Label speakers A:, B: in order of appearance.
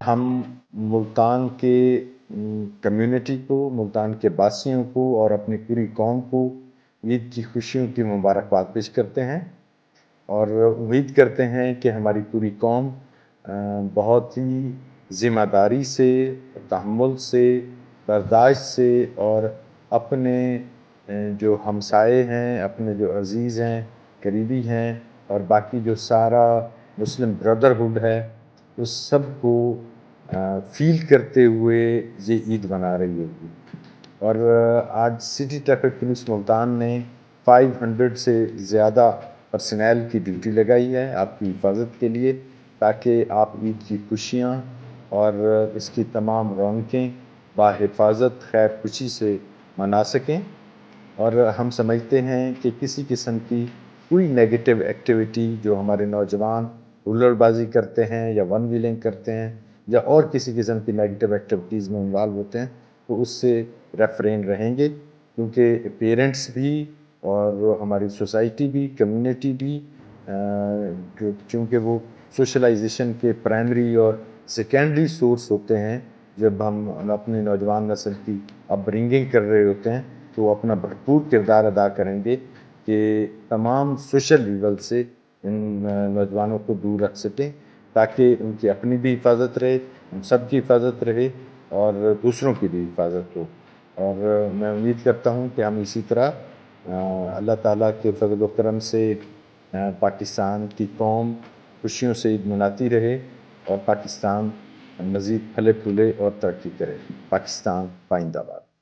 A: ہم ملتان کے کمیونٹی کو، ملتان کے باسیوں کو اور اپنی پوری قوم کو عید کی خوشیوں کی مبارکباد پیش کرتے ہیں، اور امید کرتے ہیں کہ ہماری پوری قوم بہت ہی ذمہ داری سے، تحمل سے، برداشت سے، اور اپنے جو ہمسائے ہیں، اپنے جو عزیز ہیں، قریبی ہیں، اور باقی جو سارا مسلم بردرہڈ ہے، اس سب کو فیل کرتے ہوئے یہ عید منا رہی ہوگی۔ اور آج سٹی ٹریفک پولیس ملتان نے 500 سے زیادہ پرسنل کی ڈیوٹی لگائی ہے آپ کی حفاظت کے لیے، تاکہ آپ عید کی خوشیاں اور اس کی تمام رونقیں بحفاظت خیر خوشی سے منا سکیں۔ اور ہم سمجھتے ہیں کہ کسی قسم کی کوئی نیگیٹو ایکٹیویٹی جو ہمارے نوجوان ہلڑ بازی کرتے ہیں یا ون ویلنگ کرتے ہیں یا اور کسی قسم کی نیگیٹو ایکٹیویٹیز میں انوالو ہوتے ہیں، تو اس سے ریفرین رہیں گے، کیونکہ پیرنٹس بھی اور ہماری سوسائٹی بھی، کمیونٹی بھی، چونکہ وہ سوشلائزیشن کے پرائمری اور سیکنڈری سورس ہوتے ہیں۔ جب ہم اپنی نوجوان نسل کی اپ برنگنگ کر رہے ہوتے ہیں تو وہ اپنا بھرپور کردار ادا کریں گے کہ تمام سوشل ایول سے ان نوجوانوں کو دور رکھ سکیں، تاکہ ان کی اپنی بھی حفاظت رہے، ہم سب کی حفاظت رہے، اور دوسروں کی بھی حفاظت ہو۔ اور میں امید کرتا ہوں کہ ہم اسی طرح اللہ تعالیٰ کے فضل و کرم سے پاکستان کی قوم خوشیوں سے عید مناتی رہے، اور پاکستان مزید پھلے پھولے اور ترقی کرے۔ پاکستان پائندہ باد۔